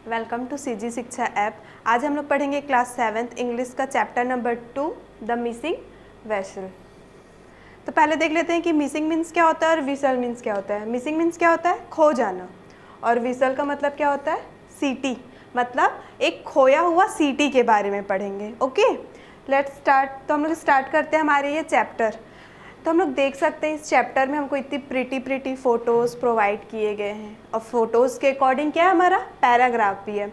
Welcome to CG शिक्षा app. आज हम लोग पढ़ेंगे क्लास 7th इंग्लिश का chapter number 2 the missing vessel. तो पहले देख लेते हैं कि मिसिंग मीन्स क्या होता है और विसल मीन्स क्या होता है। मिसिंग मीन्स क्या होता है? खो जाना। और विसल का मतलब क्या होता है? सीटी, मतलब एक खोया हुआ सीटी के बारे में पढ़ेंगे। Okay, let's start. तो हम लोग स्टार्ट करते हैं हमारे ये चैप्टर। तो हम लोग देख सकते हैं इस चैप्टर में हमको इतनी प्रिटी फ़ोटोज़ प्रोवाइड किए गए हैं और फोटोज़ के अकॉर्डिंग क्या है, हमारा पैराग्राफ भी है।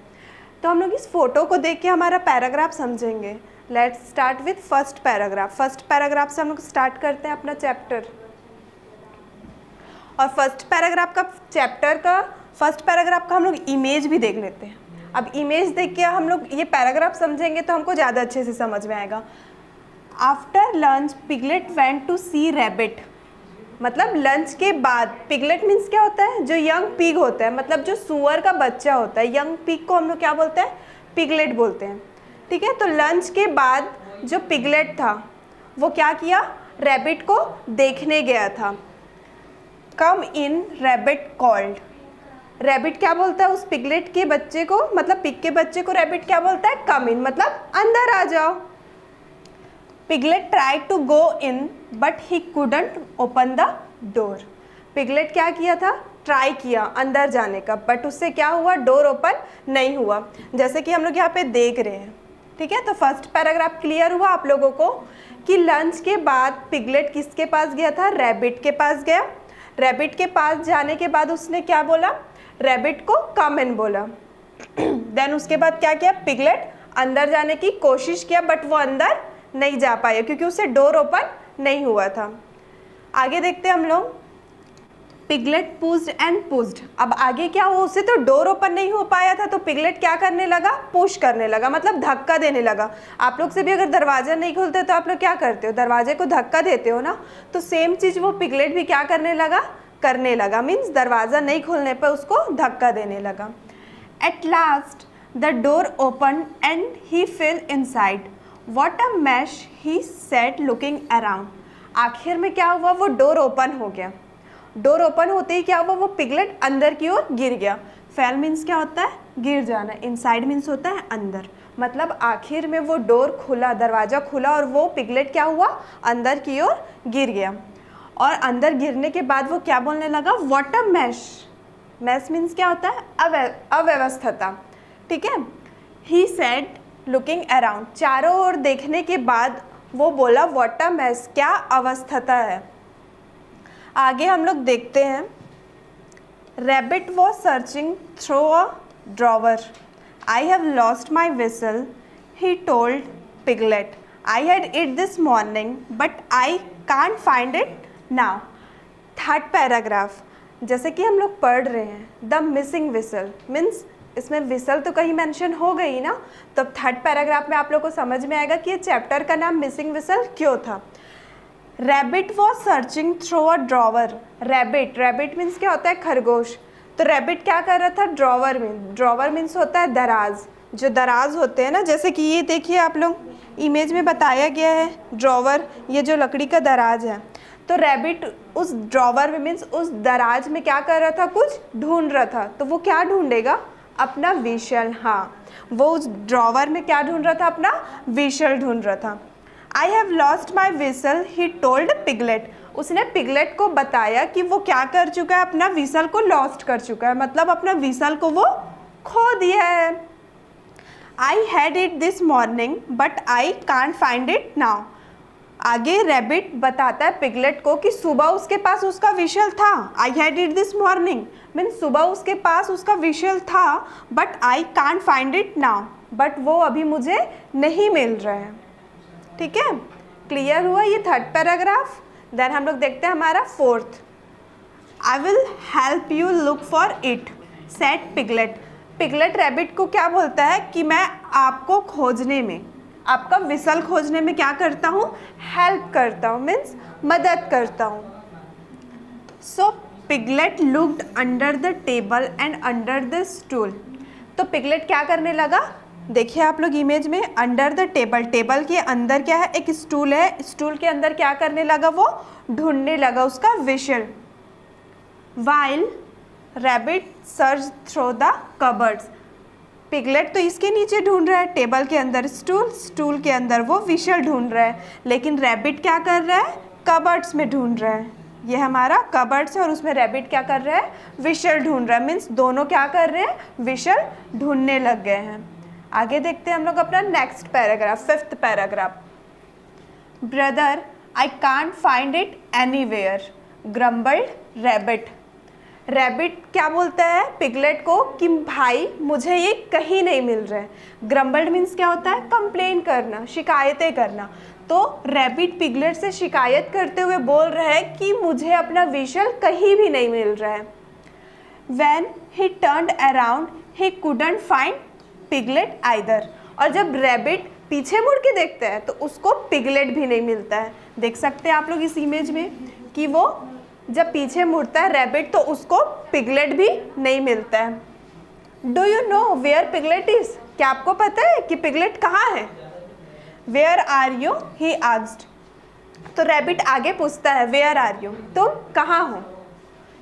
तो हम लोग इस फोटो को देख के हमारा पैराग्राफ समझेंगे। Let's start with first paragraph. First paragraph से हम लोग स्टार्ट करते हैं अपना चैप्टर। और फर्स्ट पैराग्राफ का चैप्टर का फर्स्ट पैराग्राफ का हम लोग इमेज भी देख लेते हैं। अब इमेज देख के हम लोग ये पैराग्राफ समझेंगे तो हमको ज़्यादा अच्छे से समझ में आएगा। After lunch Piglet went to see Rabbit, मतलब लंच के बाद। पिगलेट मीन्स क्या होता है? जो यंग पिग होता है, मतलब जो सुअर का बच्चा होता है। यंग पिग को हम लोग क्या बोलते हैं? पिगलेट बोलते हैं। ठीक है, तो लंच के बाद जो पिगलेट था वो क्या किया? रैबिट को देखने गया था। कम इन रैबिट कॉल्ड। रैबिट क्या बोलता है उस पिगलेट के बच्चे को, मतलब पिग के बच्चे को रैबिट क्या बोलता है? कम इन, मतलब अंदर आ जाओ। Piglet try to go in but he couldn't open the door. Piglet क्या किया था? ट्राई किया अंदर जाने का, बट उससे क्या हुआ? डोर ओपन नहीं हुआ, जैसे कि हम लोग यहाँ पे देख रहे हैं। ठीक है, तो फर्स्ट पैराग्राफ क्लियर हुआ आप लोगों को कि लंच के बाद पिगलेट किसके पास गया था? रैबिट के पास गया। रैबिट के पास जाने के बाद उसने क्या बोला? रैबिट को कम इन बोला। देन उसके बाद क्या किया? पिगलेट अंदर जाने की कोशिश किया, बट वो अंदर नहीं जा पाया क्योंकि उसे डोर ओपन नहीं हुआ था। आगे देखते हैं हम लोग। Piglet pushed and pushed. अब आगे क्या हुआ? उसे तो डोर ओपन नहीं हो पाया था, तो पिगलेट क्या करने लगा? पुश करने लगा, मतलब धक्का देने लगा। आप लोग से भी अगर दरवाज़ा नहीं खुलते तो आप लोग क्या करते हो? दरवाजे को धक्का देते हो ना। तो सेम चीज़ वो पिगलेट भी क्या करने लगा मीन्स दरवाज़ा नहीं खुलने पर उसको धक्का देने लगा। At last the door open and he fail inside. What a mess, he said looking around. आखिर में क्या हुआ? वो डोर ओपन हो गया। डोर ओपन होते ही क्या हुआ? वो पिगलेट अंदर की ओर गिर गया। फेल मीन्स क्या होता है? गिर जाना। इनसाइड मीन्स होता है अंदर, मतलब आखिर में वो डोर खुला, दरवाज़ा खुला और वो पिगलेट क्या हुआ? अंदर की ओर गिर गया। और अंदर गिरने के बाद वो क्या बोलने लगा? What a mess. Mess means क्या होता है? अव्यवस्था। ठीक है, he said लुकिंग अराउंड। चारों ओर देखने के बाद वो बोला व्हाट अ मैस, क्या अवस्था है। आगे हम लोग देखते हैं। Rabbit was searching through a drawer. I have lost my whistle, he told piglet. I had it this morning but I can't find it now. Third paragraph, जैसे कि हम लोग पढ़ रहे हैं, द मिसिंग विसल मीन्स इसमें whistle तो कहीं मेंशन हो गई ना। तो थर्ड पैराग्राफ में आप लोग को समझ में आएगा कि ये चैप्टर का नाम मिसिंग विसल क्यों था। Rabbit was searching through a drawer. Rabbit means क्या होता है? खरगोश। तो रैबिट क्या कर रहा था? ड्रॉवर मीन्स होता है दराज। जो दराज होते हैं ना, जैसे कि ये देखिए आप लोग इमेज में बताया गया है ड्रॉवर, ये जो लकड़ी का दराज है। तो रैबिट उस ड्रॉवर में मीन्स उस दराज में क्या कर रहा था? कुछ ढूंढ रहा था। तो वो क्या ढूंढेगा? अपना विशल। हाँ, वो उस ड्रॉवर में क्या ढूंढ रहा था? अपना विशल ढूंढ रहा था। I have lost my whistle, he told piglet. उसने पिगलेट को बताया कि वो क्या कर चुका है? अपना विसल को लॉस्ट कर चुका है, मतलब अपना विसल को वो खो दिया है। I had it this morning but I can't find it now. आगे रैबिट बताता है पिगलेट को कि सुबह उसके पास उसका विशल था। I had it this morning means सुबह उसके पास उसका विशल था, but I can't find it now, but वो अभी मुझे नहीं मिल रहा है। ठीक है, क्लियर हुआ ये थर्ड पैराग्राफ। देन हम लोग देखते हैं हमारा fourth. I will help you look for it, said piglet. Piglet rabbit को क्या बोलता है कि मैं आपको खोजने में, आपका विसल खोजने में क्या करता हूँ? हेल्प करता हूँ मीन्स मदद करता हूँ। So piglet looked under the table and under the stool. तो पिगलेट क्या करने लगा? देखिए आप लोग इमेज में, अंडर द टेबल, टेबल के अंदर क्या है? एक स्टूल है। स्टूल के अंदर क्या करने लगा? वो ढूंढने लगा उसका we shall. While rabbit search through the cupboards. Piglet तो इसके नीचे ढूंढ रहा है, टेबल के अंदर स्टूल, स्टूल के अंदर वो विशल ढूंढ रहा है, लेकिन रैबिट क्या कर रहा है, कबर्ड्स में ढूंढ रहा है। ये हमारा कबर्ड्स है और उसमें रैबिट क्या कर रहा है, विशल ढूंढ रहा है। मीन्स दोनों क्या कर रहे हैं, विशल ढूंढने लग गए हैं। आगे देखते हैं हम लोग अपना next paragraph, 5th paragraph. Brother I can't find it anywhere grumbled rabbit. Rabbit क्या बोलता है पिगलेट को कि भाई मुझे ये कहीं नहीं मिल रहा है। ग्रम्बल्ड मीन्स क्या होता है, कंप्लेन करना, शिकायतें करना। तो रैबिट पिगलेट से शिकायत करते हुए बोल रहा है कि मुझे अपना विशल कहीं भी नहीं मिल रहा है। When he turned around, he couldn't find piglet either. और जब रैबिट पीछे मुड़ के देखता है तो उसको पिगलेट भी नहीं मिलता है। देख सकते हैं आप लोग इस इमेज में कि वो जब पीछे मुड़ता है रैबिट तो उसको पिगलेट भी नहीं मिलता है। Do you know where Piglet is? क्या आपको पता है कि पिगलेट कहाँ है? Where are you he asked. तो रैबिट आगे पूछता है वेयर आर यू, तुम कहाँ हो?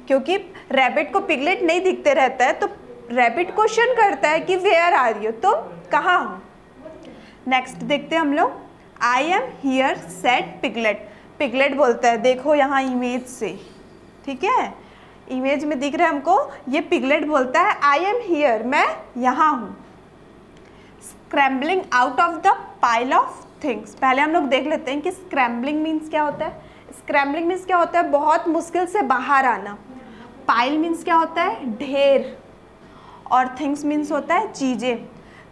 क्योंकि रैबिट को पिगलेट नहीं दिखते रहता है तो रैबिट क्वेश्चन करता है कि वेयर आर यू, तुम कहाँ हो? नेक्स्ट देखते हैं हम लोग। I am here said piglet. Piglet बोलता है, देखो यहाँ इमेज से, ठीक है, इमेज में दिख रहा है हमको, ये पिगलेट बोलता है आई एम हियर, मैं यहाँ हूँ। Scrambling out of the pile of things. पहले हम लोग देख लेते हैं कि स्क्रैम्बलिंग मीन्स क्या होता है। स्क्रैम्बलिंग मीन्स क्या होता है, बहुत मुश्किल से बाहर आना। पाइल मीन्स क्या होता है, ढेर, और थिंग्स मीन्स होता है चीज़ें।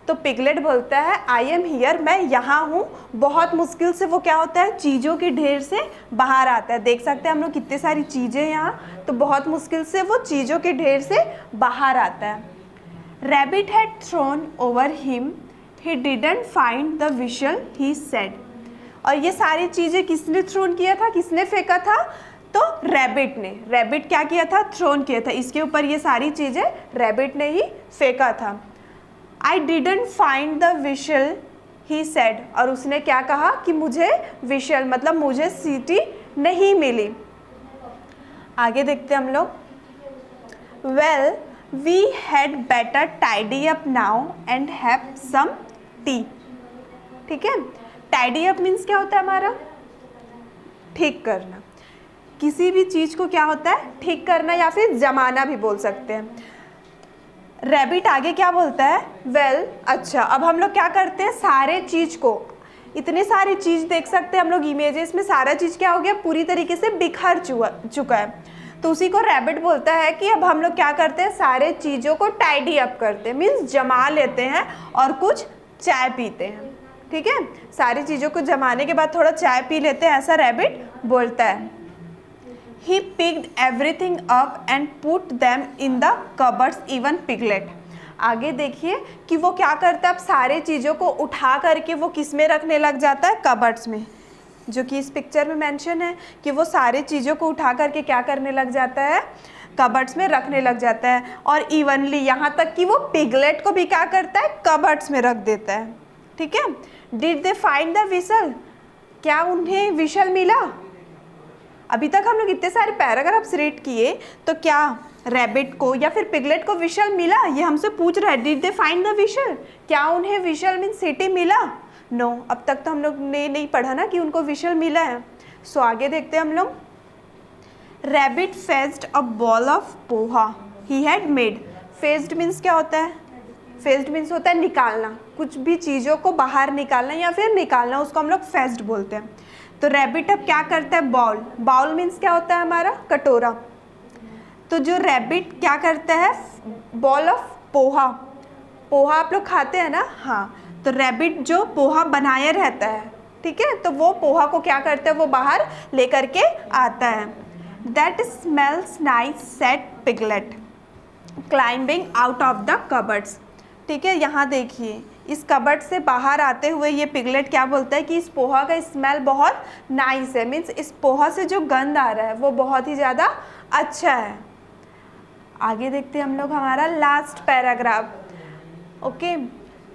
तो पिगलेट बोलता है आई एम हियर, मैं यहाँ हूँ। बहुत मुश्किल से वो क्या होता है, चीज़ों के ढेर से बाहर आता है। देख सकते हैं हम लोग कितनी सारी चीज़ें यहाँ, तो बहुत मुश्किल से वो चीज़ों के ढेर से बाहर आता है। Rabbit had thrown over him, he didn't find the whistle he said. और ये सारी चीज़ें किसने थ्रोन किया था, किसने फेंका था? तो रैबिट ने। रैबिट क्या किया था, थ्रोन किया था, इसके ऊपर ये सारी चीज़ें रैबिट ने ही फेंका था। I didn't find the whistle, he said। और उसने क्या कहा कि मुझे विशल मतलब मुझे सीटी नहीं मिली। आगे देखते हैं हम लोग। Well, we had better tidy up now and have some tea। ठीक है, tidy up means क्या होता है हमारा, ठीक करना। किसी भी चीज़ को क्या होता है, ठीक करना या फिर जमाना भी बोल सकते हैं। रैबिट आगे क्या बोलता है, वेल अच्छा, अब हम लोग क्या करते हैं, सारे चीज़ को, इतनी सारी चीज़ देख सकते हैं हम लोग इमेजेस में, सारा चीज़ क्या हो गया, पूरी तरीके से बिखर चुका है। तो उसी को रैबिट बोलता है कि अब हम लोग क्या करते हैं, सारे चीज़ों को टाइडी अप करते हैं, मीन्स जमा लेते हैं और कुछ चाय पीते हैं। ठीक है, सारी चीज़ों को जमाने के बाद थोड़ा चाय पी लेते हैं, ऐसा रैबिट बोलता है। He picked everything up and put them in the cupboards, even piglet। आगे देखिए कि वो क्या करता है, अब सारे चीज़ों को उठा करके वो किस में रखने लग जाता है, कबर्ड्स में, जो कि इस पिक्चर में मेंशन है कि वो सारे चीज़ों को उठा करके क्या करने लग जाता है, कबर्ड्स में रखने लग जाता है। और इवनली यहाँ तक कि वो पिगलेट को भी क्या करता है, कबर्ड्स में रख देता है। ठीक है, did they find the we shall, क्या उन्हें विशल मिला? अभी तक हम लोग इतने सारे पैराग्राफ्स रीड किए, तो क्या रैबिट को या फिर पिगलेट को विशल मिला? ये हमसे पूछ रहा है, did they find the we shall, क्या उन्हें विशल मीन सिटी मिला? नो, अब तक तो हम लोग ने नहीं पढ़ा ना कि उनको विशल मिला है। सो आगे देखते हैं हम लोग। Rabbit phased a ball of poha he had made. Phased means क्या होता है, फेज्ड मीन्स होता है निकालना, कुछ भी चीज़ों को बाहर निकालना या फिर निकालना, उसको हम लोग फेज्ड बोलते हैं। तो रैबिट अब क्या करता है, बाउल, बाउल मीन्स क्या होता है हमारा, कटोरा। तो जो रैबिट क्या करता है, बॉल ऑफ पोहा, पोहा आप लोग खाते हैं ना, हाँ, तो रैबिट जो पोहा बनाया रहता है, ठीक है, तो वो पोहा को क्या करता है, वो बाहर लेकर के आता है। That smells nice said piglet climbing out of the cupboards. ठीक है, यहाँ देखिए इस कबर्ड से बाहर आते हुए ये पिगलेट क्या बोलता है कि इस पोहा का स्मेल बहुत नाइस है, मीन्स इस पोहा से जो गंध आ रहा है वो बहुत ही ज़्यादा अच्छा है। आगे देखते हैं हम लोग हमारा last paragraph. Okay,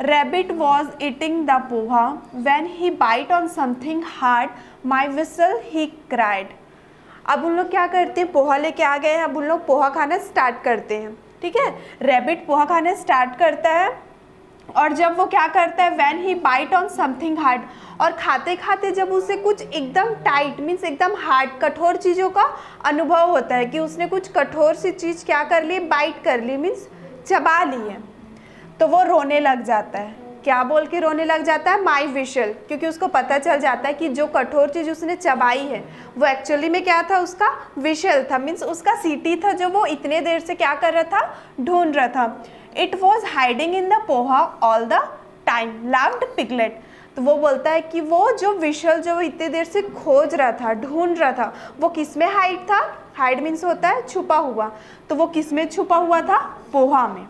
Rabbit was eating the poha when he bite on something hard my whistle he cried. अब उन लोग क्या करते हैं, पोहा लेके आ गए हैं, अब उन लोग पोहा खाना स्टार्ट करते हैं। ठीक है, रैबिट पोहा खाना स्टार्ट करता है और जब वो क्या करता है, when he bite on something hard, और खाते खाते जब उसे कुछ एकदम टाइट मीन्स एकदम हार्ड कठोर चीज़ों का अनुभव होता है कि उसने कुछ कठोर सी चीज़ क्या कर ली, बाइट कर ली मीन्स चबा ली है, तो वो रोने लग जाता है। क्या बोल के रोने लग जाता है, माई विशल, क्योंकि उसको पता चल जाता है कि जो कठोर चीज़ उसने चबाई है वो एक्चुअली में क्या था, उसका विशल था मीन्स उसका सीटी था जो वो इतने देर से क्या कर रहा था, ढूंढ रहा था। It was hiding in the poha all the time लाव्ड piglet. तो वो बोलता है कि वो जो विशल जो वो इतने देर से खोज रहा था, ढूंढ रहा था, वो किस में हाइड था, हाइड मीन्स होता है छुपा हुआ, तो वो किस में छुपा हुआ था, पोहा में।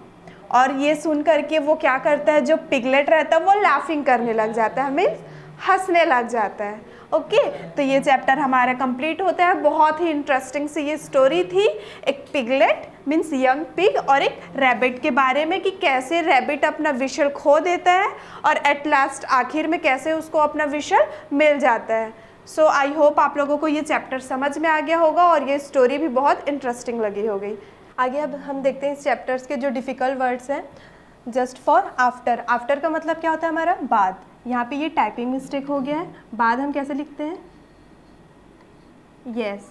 और ये सुन करके वो क्या करता है, जो पिगलेट रहता है वो लाफिंग करने लग जाता है, मीन्स हंसने लग जाता है। ओके तो ये चैप्टर हमारा कंप्लीट होता है। बहुत ही इंटरेस्टिंग सी ये स्टोरी थी, एक पिगलेट मीन्स यंग पिग और एक रैबिट के बारे में, कि कैसे रैबिट अपना विशल खो देता है और एट लास्ट आखिर में कैसे उसको अपना विशल मिल जाता है। सो आई होप आप लोगों को ये चैप्टर समझ में आ गया होगा और ये स्टोरी भी बहुत इंटरेस्टिंग लगी होगी। आगे अब हम देखते हैं इस चैप्टर्स के जो डिफ़िकल्ट वर्ड्स हैं। जस्ट फॉर आफ्टर, आफ्टर का मतलब क्या होता है हमारा, बाद। यहाँ पे ये टाइपिंग मिस्टेक हो गया है, बाद हम कैसे लिखते हैं, यस,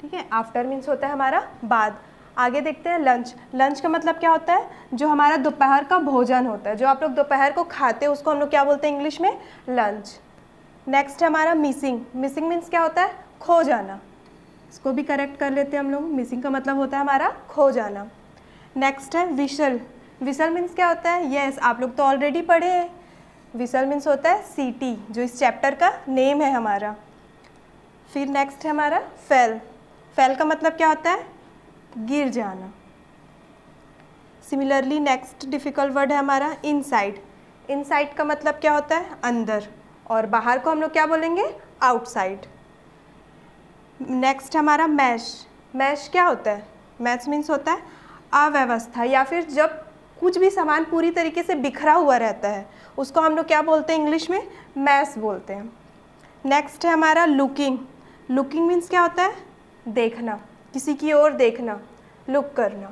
ठीक है, आफ्टर मीन्स होता है हमारा बाद। आगे देखते हैं लंच। लंच का मतलब क्या होता है, जो हमारा दोपहर का भोजन होता है, जो आप लोग दोपहर को खाते हैं उसको हम लोग क्या बोलते हैं इंग्लिश में, लंच। नेक्स्ट है हमारा मिसिंग। मिसिंग मीन्स क्या होता है, खो जाना। इसको भी करेक्ट कर लेते हैं हम लोग, मिसिंग का मतलब होता है हमारा खो जाना। नेक्स्ट है विशल। विशल मीन्स क्या होता है, यस आप लोग तो ऑलरेडी पढ़े हैं, विशल मीन्स होता है सीटी, जो इस चैप्टर का नेम है हमारा। फिर नेक्स्ट है हमारा फेल। फेल का मतलब क्या होता है, गिर जाना। सिमिलरली नेक्स्ट डिफिकल्ट वर्ड है हमारा इनसाइड। इनसाइड का मतलब क्या होता है, अंदर, और बाहर को हम लोग क्या बोलेंगे, आउटसाइड। नेक्स्ट हमारा मैश। मैश क्या होता है, मैश मीन्स होता है अव्यवस्था, या फिर जब कुछ भी सामान पूरी तरीके से बिखरा हुआ रहता है उसको हम लोग क्या बोलते हैं इंग्लिश में, मैस बोलते हैं। नेक्स्ट है हमारा लुकिंग। लुकिंग मीन्स क्या होता है, देखना, किसी की ओर देखना, लुक करना।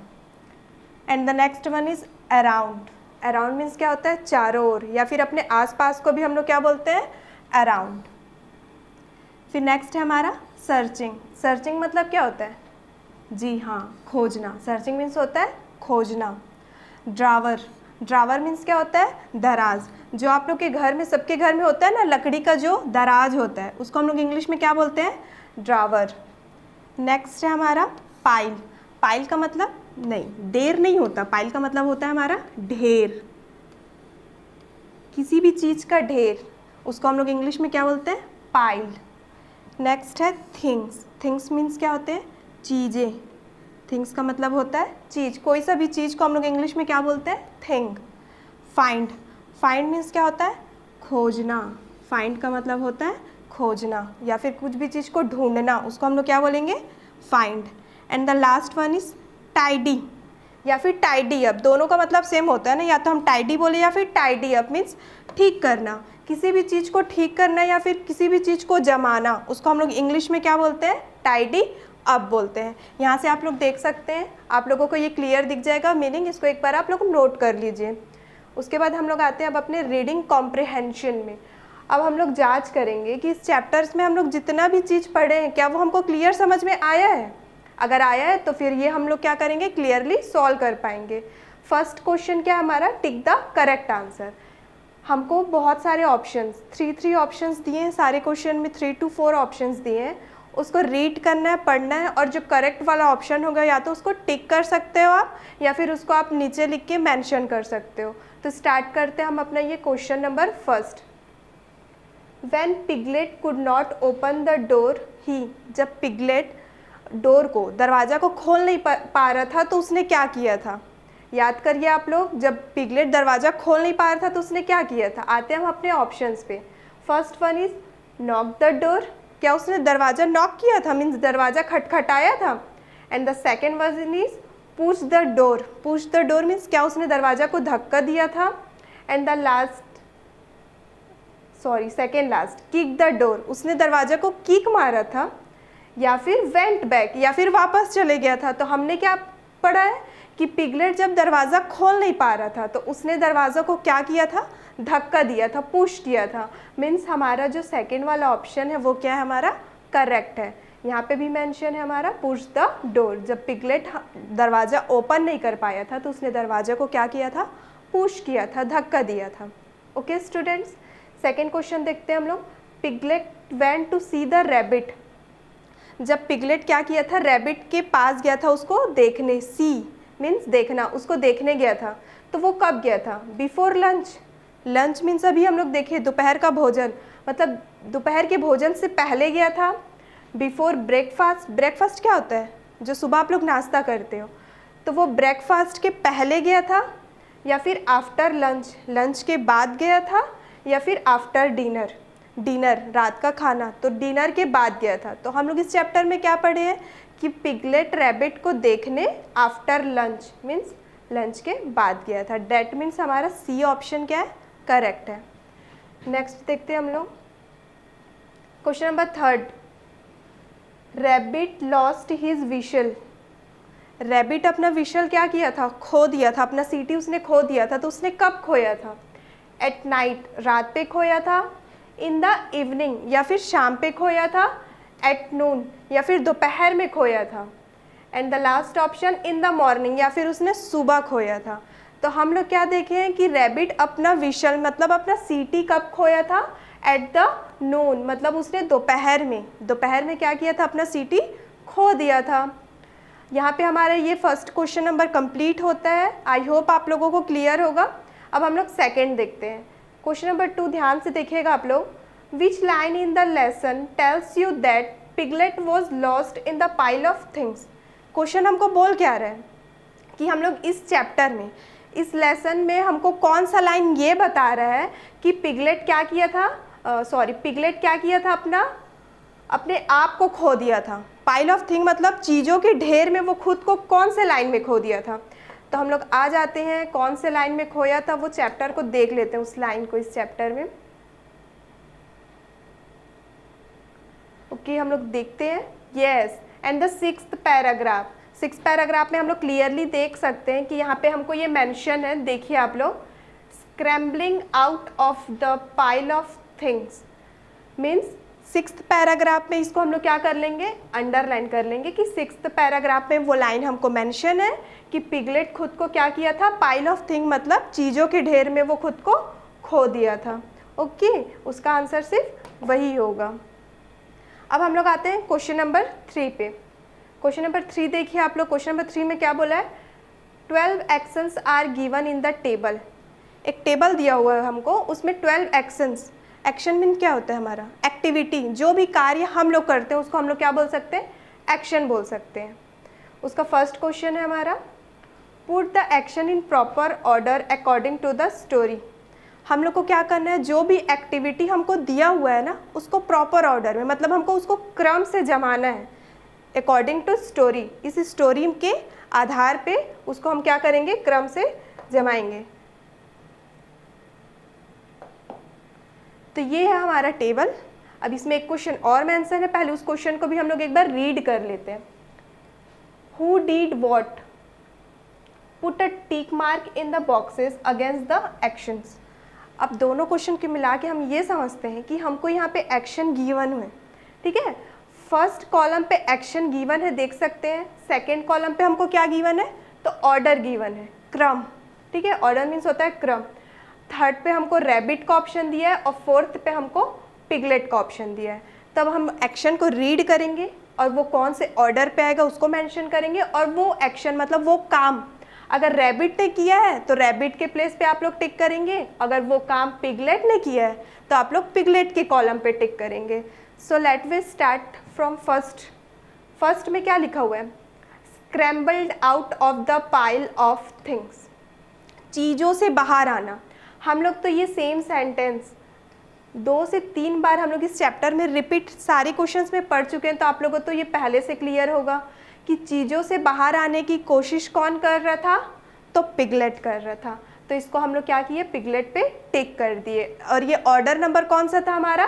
And the next one is around. Around means क्या होता है, चारों ओर, या फिर अपने आसपास को भी हम लोग क्या बोलते हैं, अराउंड। फिर नेक्स्ट है हमारा सर्चिंग। सर्चिंग मतलब क्या होता है, जी हाँ, खोजना। सर्चिंग मीन्स होता है खोजना। ड्रावर। ड्रावर मीन्स क्या होता है, दराज। जो आप लोग के घर में, सबके घर में होता है ना, लकड़ी का जो दराज होता है उसको हम लोग इंग्लिश में क्या बोलते हैं, ड्रावर। नेक्स्ट है हमारा पाइल। पाइल का मतलब नहीं, ढेर नहीं होता, पाइल का मतलब होता है हमारा ढेर, किसी भी चीज़ का ढेर, उसको हम लोग इंग्लिश में क्या बोलते हैं, पाइल। नेक्स्ट है थिंग्स। थिंग्स मीन्स क्या होते हैं, चीज़ें। थिंग्स का मतलब होता है चीज़, कोई सा भी चीज़ को हम लोग इंग्लिश में क्या बोलते हैं, थिंग। फाइंड। फाइंड मीन्स क्या होता है, खोजना। फाइंड का मतलब होता है खोजना, या फिर कुछ भी चीज़ को ढूंढना, उसको हम लोग क्या बोलेंगे, find. And the last one is tidy या फिर टाइडी अप। दोनों का मतलब सेम होता है ना, या तो हम टाइडी बोले या फिर टाइडी अप मीन्स ठीक करना। किसी भी चीज़ को ठीक करना या फिर किसी भी चीज़ को जमाना, उसको हम लोग इंग्लिश में क्या बोलते हैं, टाइडी अप बोलते हैं। यहाँ से आप लोग देख सकते हैं, आप लोगों को ये क्लियर दिख जाएगा मीनिंग, इसको एक बार आप लोग नोट कर लीजिए। उसके बाद हम लोग आते हैं अब अपने रीडिंग कॉम्प्रिहेंशन में। अब हम लोग जांच करेंगे कि इस चैप्टर्स में हम लोग जितना भी चीज़ पढ़े हैं क्या वो हमको क्लियर समझ में आया है। अगर आया है तो फिर ये हम लोग क्या करेंगे, क्लियरली सॉल्व कर पाएंगे। फर्स्ट क्वेश्चन क्या हमारा, टिक द करेक्ट आंसर। हमको बहुत सारे ऑप्शंस, थ्री ऑप्शंस दिए हैं, सारे क्वेश्चन में 3 to 4 ऑप्शंस दिए हैं। उसको रीड करना है, पढ़ना है, और जो करेक्ट वाला ऑप्शन होगा या तो उसको टिक कर सकते हो आप, या फिर उसको आप नीचे लिख के मेंशन कर सकते हो। तो स्टार्ट करते हैं हम अपना ये question number first. When piglet could not open the door he, जब पिगलेट डोर को, दरवाज़ा को खोल नहीं पा रहा था तो उसने क्या किया था। याद करिए आप लोग, जब पिगलेट दरवाज़ा खोल नहीं पा रहा था तो उसने क्या किया था। आते हैं हम अपने ऑप्शंस पे। First one is knock the door, क्या उसने दरवाज़ा नॉक किया था, मीन्स दरवाज़ा खटखटाया था। And the second one is push the door. Push the door means क्या उसने दरवाज़ा को धक्का दिया था। And the second last kick the door, उसने दरवाज़ा को किक मारा था। या फिर वेंट बैक, या फिर वापस चले गया था। तो हमने क्या पढ़ा है कि पिगलेट जब दरवाज़ा खोल नहीं पा रहा था तो उसने दरवाज़ा को क्या किया था, धक्का दिया था, पुश किया था। मीन्स हमारा जो सेकेंड वाला ऑप्शन है वो क्या है, हमारा करेक्ट है। यहाँ पे भी मेंशन है हमारा पुश द डोर। जब पिगलेट दरवाज़ा ओपन नहीं कर पाया था तो उसने दरवाज़ा को क्या किया था, पुश किया था, धक्का दिया था। ओके स्टूडेंट्स, सेकेंड क्वेश्चन देखते हैं हम लोग। Piglet went to see the Rabbit. जब पिगलेट क्या किया था, रैबिट के पास गया था उसको देखने। सी मीन्स देखना, उसको देखने गया था। तो वो कब गया था, बिफोर लंच। लंच मीन्स अभी हम लोग देखिए दोपहर का भोजन, मतलब दोपहर के भोजन से पहले गया था। बिफोर ब्रेकफास्ट, ब्रेकफास्ट क्या होता है, जो सुबह आप लोग नाश्ता करते हो, तो वो ब्रेकफास्ट के पहले गया था, या फिर आफ्टर लंच, लंच के बाद गया था, या फिर आफ्टर डिनर, डिनर रात का खाना, तो डिनर के बाद गया था। तो हम लोग इस चैप्टर में क्या पढ़े हैं कि पिगलेट रैबिट को देखने आफ्टर लंच मीन्स लंच के बाद गया था। डेट मीन्स हमारा सी ऑप्शन क्या है, करेक्ट है। नेक्स्ट देखते हैं हम लोग question number third. Rabbit lost his we shall. Rabbit अपना विशल क्या किया था, खो दिया था, अपना सीटी उसने खो दिया था। तो उसने कब खोया था, एट नाइट, रात पे खोया था, इन द इवनिंग या फिर शाम पे खोया था, एट नून या फिर दोपहर में खोया था, and the last option in the morning या फिर उसने सुबह खोया था। तो हम लोग क्या देखे हैं कि रैबिट अपना विशल मतलब अपना सीटी कब खोया था, एट द नून, मतलब उसने दोपहर में क्या किया था, अपना सीटी खो दिया था। यहाँ पे हमारा ये फर्स्ट क्वेश्चन नंबर कंप्लीट होता है। आई होप आप लोगों को क्लियर होगा। अब हम लोग सेकेंड देखते हैं। क्वेश्चन नंबर 2 ध्यान से देखिएगा आप लोग। Which line in the lesson tells you that piglet was lost in the pile of things. Question हमको बोल क्या रहा है कि हम लोग इस चैप्टर में, इस लेसन में हमको कौन सा लाइन ये बता रहा है कि पिगलेट क्या किया था, पिगलेट क्या किया था, अपने आप को खो दिया था। पाइल ऑफ थिंग मतलब चीज़ों के ढेर में वो खुद को कौन से लाइन में खो दिया था। तो हम लोग आ जाते हैं कौन से लाइन में खोया था, वो चैप्टर को देख लेते हैं, उस लाइन को इस चैप्टर में। ओके हम लोग देखते हैं। Yes, and the 6th paragraph, 6th paragraph में हम लोग क्लियरली देख सकते हैं कि यहाँ पे हमको ये मेंशन है। देखिए आप लोग, scrambling out of the pile of things means 6th paragraph में इसको हम लोग क्या कर लेंगे, अंडरलाइन कर लेंगे कि 6th पैराग्राफ में वो लाइन हमको मेंशन है कि पिगलेट खुद को क्या किया था, पाइल ऑफ थिंग मतलब चीज़ों के ढेर में वो खुद को खो दिया था। ओके, उसका आंसर सिर्फ वही होगा। अब हम लोग आते हैं क्वेश्चन नंबर 3 पे। क्वेश्चन नंबर 3 देखिए आप लोग। क्वेश्चन नंबर 3 में क्या बोला है, 12 actions are given in the table. एक टेबल दिया हुआ है हमको, उसमें 12 एक्शंस। एक्शन मीन क्या होता है, हमारा एक्टिविटी, जो भी कार्य हम लोग करते हैं उसको हम लोग क्या बोल सकते हैं, एक्शन बोल सकते हैं। उसका फर्स्ट क्वेश्चन है हमारा, put the action in proper order according to the story. हम लोग को क्या करना है, जो भी एक्टिविटी हमको दिया हुआ है ना उसको प्रॉपर ऑर्डर में, मतलब हमको उसको क्रम से जमाना है, अकॉर्डिंग टू स्टोरी। इस स्टोरी के आधार पे उसको हम क्या करेंगे, क्रम से जमाएंगे। तो ये है हमारा टेबल। अब इसमें एक क्वेश्चन और मेंशन है, पहले उस क्वेश्चन को भी हम लोग एक बार रीड कर लेते हैं। Who did what, put a tick mark in the boxes against the actions. अब दोनों क्वेश्चन के मिला के हम ये समझते हैं कि हमको यहाँ पे एक्शन गिवन हुए, ठीक है। फर्स्ट कॉलम पे एक्शन गिवन है, देख सकते हैं। सेकेंड कॉलम पे हमको क्या गिवन है, तो ऑर्डर गिवन है, क्रम, ठीक है। ऑर्डर मीन्स होता है क्रम। थर्ड पे हमको रैबिट का ऑप्शन दिया है और फोर्थ पे हमको पिगलेट का ऑप्शन दिया है। तब हम एक्शन को रीड करेंगे और वो कौन से ऑर्डर पे आएगा उसको मेंशन करेंगे, और वो एक्शन मतलब वो काम अगर रैबिट ने किया है तो रैबिट के प्लेस पे आप लोग टिक करेंगे, अगर वो काम पिगलेट ने किया है तो आप लोग पिगलेट के कॉलम पे टिक करेंगे। So let we start from first. First में क्या लिखा हुआ है, scrambled out of the pile of things, चीज़ों से बाहर आना। हम लोग तो ये सेम सेंटेंस 2 से 3 बार हम लोग इस चैप्टर में रिपीट सारे क्वेश्चंस में पढ़ चुके हैं, तो आप लोगों को तो ये पहले से क्लियर होगा कि चीज़ों से बाहर आने की कोशिश कौन कर रहा था, तो पिगलेट कर रहा था। तो इसको हम लोग क्या किए, पिगलेट पे टिक कर दिए। और ये ऑर्डर नंबर कौन सा था हमारा,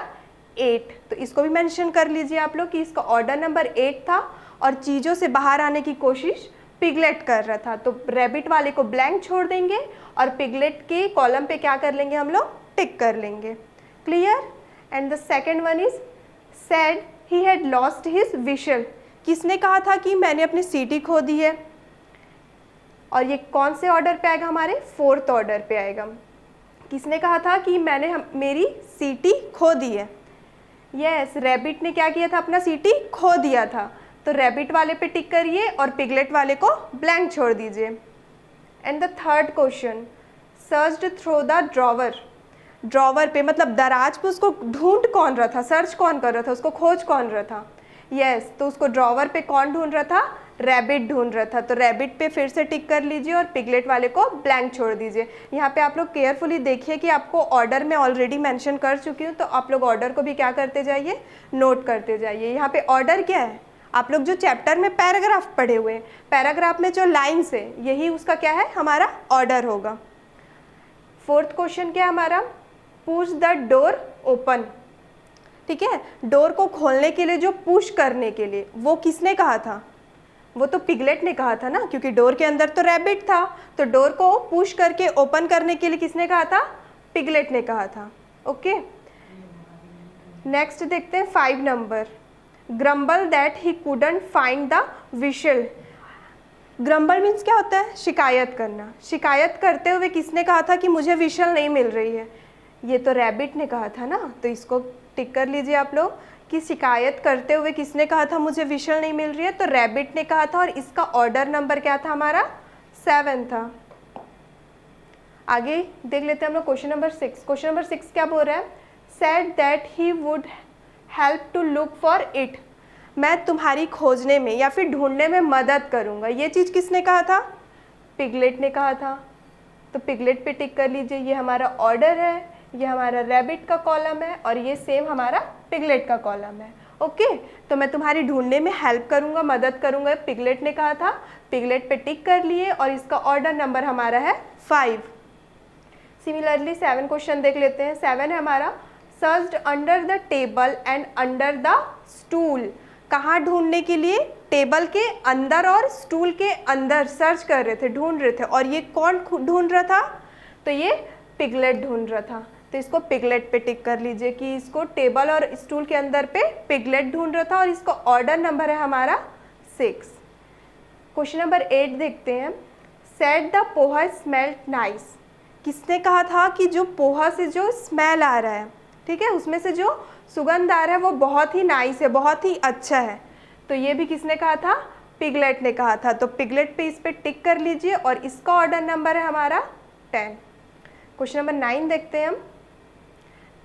8। तो इसको भी मेंशन कर लीजिए आप लोग कि इसका ऑर्डर नंबर 8 था और चीज़ों से बाहर आने की कोशिश पिगलेट कर रहा था, तो रैबिट वाले को ब्लैंक छोड़ देंगे और पिगलेट के कॉलम पे क्या कर लेंगे हम लोग, टिक कर लेंगे। Clear? And the second one is said he had lost his we shall. किसने कहा था कि मैंने अपनी सीटी खो दी है, और ये कौन से ऑर्डर पे आएगा, हमारे फोर्थ ऑर्डर पे आएगा। किसने कहा था कि मैंने मेरी सीटी खो दी है? यस, रैबिट ने क्या किया था, अपना सीटी खो दिया था, तो रैबिट वाले पे टिक करिए और पिगलेट वाले को ब्लैंक छोड़ दीजिए। And the third question, searched through the drawer. Drawer पे मतलब दराज पे उसको ढूंढ कौन रहा था, सर्च कौन कर रहा था, उसको खोज कौन रहा था? यस, तो उसको ड्रॉवर पे कौन ढूंढ रहा था, रैबिट ढूंढ रहा था, तो रैबिट पे फिर से टिक कर लीजिए और पिगलेट वाले को ब्लैंक छोड़ दीजिए। यहाँ पे आप लोग केयरफुली देखिए कि आपको ऑर्डर में ऑलरेडी मेंशन कर चुकी हूँ, तो आप लोग ऑर्डर को भी क्या करते जाइए, नोट करते जाइए। यहाँ पे ऑर्डर क्या है, आप लोग जो चैप्टर में पैराग्राफ पढ़े हुए हैं, पैराग्राफ में जो लाइन्स है यही उसका क्या है, हमारा ऑर्डर होगा। फोर्थ क्वेश्चन क्या है हमारा, पुश द डोर ओपन। ठीक है, डोर को खोलने के लिए जो पुश करने के लिए, वो किसने कहा था, वो तो पिगलेट ने कहा था ना, क्योंकि डोर के अंदर तो रैबिट था, तो डोर को पुश करके ओपन करने के लिए किसने कहा था, पिगलेट ने कहा था। ओके, नेक्स्ट देखते हैं 5 number, grumble that he couldn't find the we shall. Grumble means क्या होता है, शिकायत करना। शिकायत करते हुए किसने कहा था कि मुझे विशल नहीं मिल रही है, ये तो रैबिट ने कहा था ना, तो इसको टिक कर लीजिए आप लोग कि शिकायत करते हुए किसने कहा था मुझे विशल नहीं मिल रही है, तो रैबिट ने कहा था, और इसका ऑर्डर नंबर क्या था हमारा, 7 था। आगे देख लेते हैं हम लोग क्वेश्चन नंबर 6। क्वेश्चन नंबर 6 क्या बोल रहा है, said that he would help to look for it. मैं तुम्हारी खोजने में या फिर ढूंढने में मदद करूंगा। ये चीज़ किसने कहा था, पिगलेट ने कहा था, तो पिगलेट पे टिक कर लीजिए। ये हमारा ऑर्डर है, ये हमारा रैबिट का कॉलम है, और ये सेम हमारा पिगलेट का कॉलम है। ओके, तो मैं तुम्हारी ढूंढने में हेल्प करूंगा, मदद करूंगा, पिगलेट ने कहा था, पिगलेट पे टिक कर लिए, और इसका ऑर्डर नंबर हमारा है 5। सिमिलरली 7 क्वेश्चन देख लेते हैं। 7 है हमारा, searched under the table and under the stool. कहाँ ढूंढने के लिए, टेबल के अंदर और स्टूल के अंदर सर्च कर रहे थे, ढूंढ रहे थे, और ये कौन ढूंढ रहा था, तो ये पिगलेट ढूंढ रहा था, तो इसको पिगलेट पे टिक कर लीजिए कि इसको टेबल और स्टूल के अंदर पे पिगलेट ढूंढ रहा था, और इसका ऑर्डर नंबर है हमारा 6। क्वेश्चन नंबर 8 देखते हैं, said the poha smelled nice. किसने कहा था कि जो पोहा से जो स्मेल आ रहा है, ठीक है, उसमें से जो सुगंध आ रहा है वो बहुत ही नाइस है, बहुत ही अच्छा है, तो ये भी किसने कहा था, पिगलेट ने कहा था, तो पिगलेट पे इस पे टिक कर लीजिए, और इसका ऑर्डर नंबर है हमारा 10। क्वेश्चन नंबर 9 देखते हैं हम,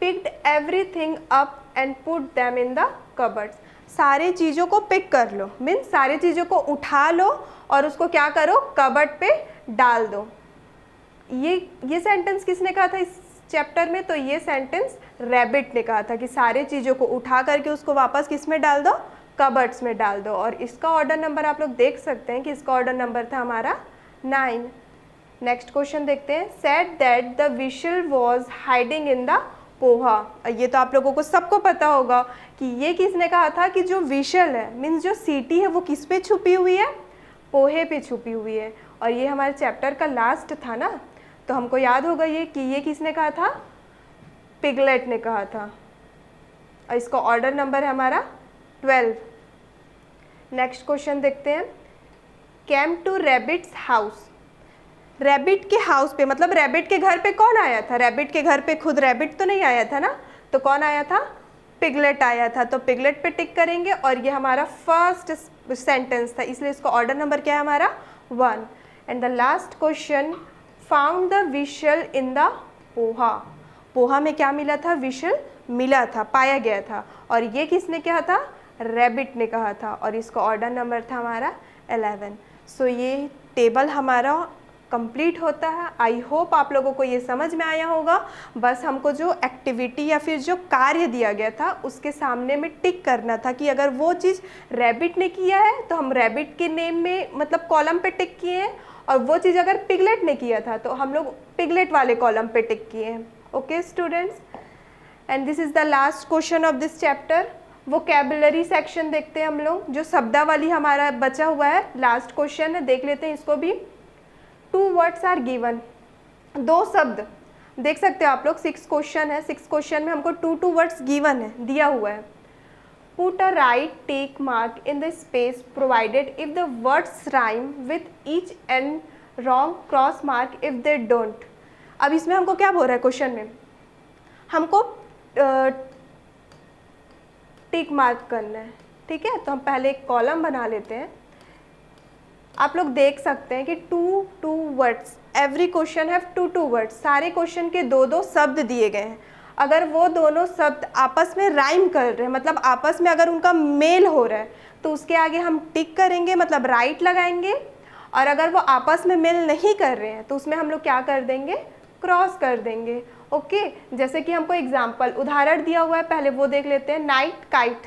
picked everything up and put them in the cupboards. सारे चीज़ों को पिक कर लो, मीन्स सारी चीज़ों को उठा लो और उसको क्या करो, कबर्ड पे डाल दो। ये सेंटेंस किसने कहा था इस चैप्टर में, तो ये सेंटेंस रैबिट ने कहा था कि सारे चीज़ों को उठा करके उसको वापस किस में डाल दो, कबर्ड्स में डाल दो, और इसका ऑर्डर नंबर आप लोग देख सकते हैं कि इसका ऑर्डर नंबर था हमारा 9। नेक्स्ट क्वेश्चन देखते हैं, said that the whistle was hiding in the poha. ये तो आप लोगों को सबको पता होगा कि ये किसने कहा था कि जो विशल है, मीन्स जो सीटी है, वो किस पे छुपी हुई है, पोहे पे छुपी हुई है, और ये हमारे चैप्टर का लास्ट था ना, तो हमको याद होगा ये कि ये किसने कहा था, पिगलेट ने कहा था, और इसका ऑर्डर नंबर है हमारा 12। नेक्स्ट क्वेश्चन देखते हैं, came to Rabbit's house. Rabbit के हाउस पे मतलब रैबिट के घर पे कौन आया था, रैबिट के घर पे खुद रैबिट तो नहीं आया था ना, तो कौन आया था, पिगलेट आया था, तो पिगलेट पे टिक करेंगे, और ये हमारा फर्स्ट सेंटेंस था, इसलिए इसका ऑर्डर नंबर क्या है हमारा 1। And the last question, found the whistle in the poha. Poha में क्या मिला था, विशल मिला था, पाया गया था, और ये किसने कहा था, रैबिट ने कहा था, और इसका ऑर्डर नंबर था हमारा 11। सो ये टेबल हमारा कंप्लीट होता है। आई होप आप लोगों को ये समझ में आया होगा। बस हमको जो एक्टिविटी या फिर जो कार्य दिया गया था उसके सामने में टिक करना था कि अगर वो चीज़ रैबिट ने किया है तो हम रैबिट के नेम में मतलब कॉलम पे टिक किए हैं, और वो चीज़ अगर पिगलेट ने किया था तो हम लोग पिगलेट वाले कॉलम पे टिक किए हैं। Okay students, and this is the last question of this chapter. Vocabulary section देखते हैं हम लोग, जो शब्दावली हमारा बचा हुआ है, लास्ट क्वेश्चन है, देख लेते हैं इसको भी। 2 वर्ड्स आर गिवन, 2 शब्द देख सकते हो आप लोग। 6 क्वेश्चन है, 6 क्वेश्चन में हमको 2 वर्ड्स गिवन है, दिया हुआ है। Put a right tick mark in the space provided if the words rhyme with each and wrong cross mark if they don't. अब इसमें हमको क्या बोल रहा है क्वेश्चन में, हमको टिक मार्क करना है, ठीक है। तो हम पहले एक कॉलम बना लेते हैं। आप लोग देख सकते हैं कि 2 words, every question have 2 words, सारे क्वेश्चन के 2 शब्द दिए गए हैं। अगर वो दोनों शब्द आपस में राइम कर रहे हैं, मतलब आपस में अगर उनका मेल हो रहा है, तो उसके आगे हम टिक करेंगे, मतलब राइट लगाएंगे। और अगर वो आपस में मेल नहीं कर रहे हैं तो उसमें हम लोग क्या कर देंगे, क्रॉस कर देंगे। ओके, जैसे कि हमको एग्जाम्पल उदाहरण दिया हुआ है, पहले वो देख लेते हैं। नाइट काइट,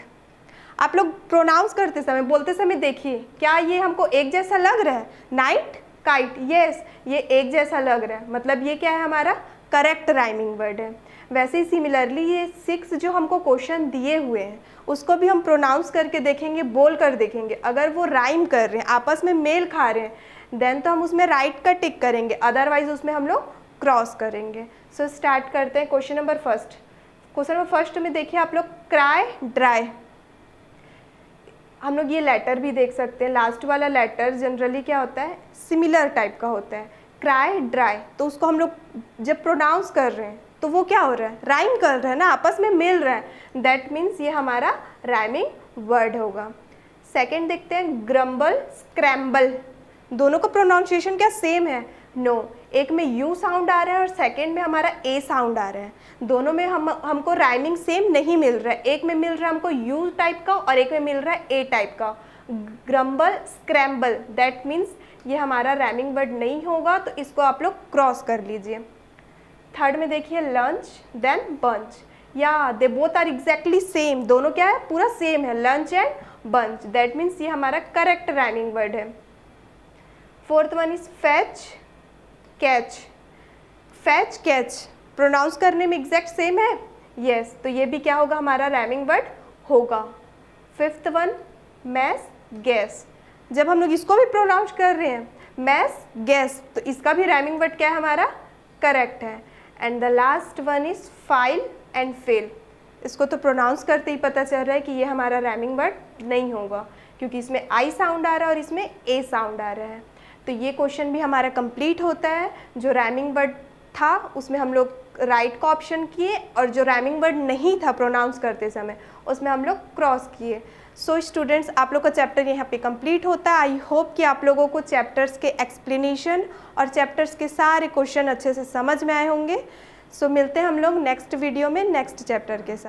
आप लोग प्रोनाउंस करते समय, बोलते समय देखिए, क्या ये हमको एक जैसा लग रहा है? नाइट काइट, यस, ये एक जैसा लग रहा है, मतलब ये क्या है, हमारा करेक्ट राइमिंग वर्ड है। वैसे ही सिमिलरली ये 6 जो हमको क्वेश्चन दिए हुए हैं उसको भी हम प्रोनाउंस करके देखेंगे, बोल कर देखेंगे। अगर वो राइम कर रहे हैं, आपस में मेल खा रहे हैं, देन तो हम उसमें राइट का टिक करेंगे, अदरवाइज उसमें हम लोग क्रॉस करेंगे। सो स्टार्ट करते हैं question number first. Question number first में देखिए आप लोग, क्राई ड्राई। हम लोग ये लेटर भी देख सकते हैं, लास्ट वाला लेटर जनरली क्या होता है, सिमिलर टाइप का होता है। क्राई ड्राई, तो उसको हम लोग जब प्रोनाउंस कर रहे हैं तो वो क्या हो रहा है, राइम कर रहा है ना, आपस में मिल रहा है। दैट मीन्स ये हमारा राइमिंग वर्ड होगा। सेकंड देखते हैं, ग्रम्बल स्क्रैम्बल। दोनों का प्रोनाउंसिएशन क्या सेम है? नो, एक में यू साउंड आ रहा है और सेकंड में हमारा ए साउंड आ रहा है। दोनों में हमको राइमिंग सेम नहीं मिल रहा है। एक में मिल रहा है हमको यू टाइप का और एक में मिल रहा है ए टाइप का। ग्रम्बल स्क्रैम्बल, दैट मीन्स ये हमारा राइमिंग वर्ड नहीं होगा, तो इसको आप लोग क्रॉस कर लीजिए। थर्ड में देखिए, लंच देन बंच। या they both are exactly same, दोनों क्या है, पूरा सेम है, lunch and bunch. That means ये हमारा करेक्ट राइमिंग वर्ड है। Fourth one is fetch catch. Fetch catch pronounce करने में एग्जैक्ट सेम है, यस, तो ये भी क्या होगा, हमारा राइमिंग वर्ड होगा। Fifth one, mess gas. जब हम लोग इसको भी प्रोनाउंस कर रहे हैं, मैस गैस, तो इसका भी राइमिंग वर्ड क्या है, हमारा करेक्ट है। And the last one is file and fail. इसको तो प्रोनाउंस करते ही पता चल रहा है कि ये हमारा राइमिंग वर्ड नहीं होगा, क्योंकि इसमें आई साउंड आ रहा है और इसमें ए साउंड आ रहा है। तो ये क्वेश्चन भी हमारा कंप्लीट होता है। जो राइमिंग वर्ड था उसमें हम लोग राइट का ऑप्शन किए, और जो राइमिंग वर्ड नहीं था प्रोनाउंस करते समय उसमें हम लोग क्रॉस किए। सो स्टूडेंट्स, आप लोग का चैप्टर यहाँ पे कंप्लीट होता है। आई होप कि आप लोगों को चैप्टर्स के एक्सप्लेनेशन और चैप्टर्स के सारे क्वेश्चन अच्छे से समझ में आए होंगे। सो मिलते हैं हम लोग नेक्स्ट वीडियो में नेक्स्ट चैप्टर के साथ।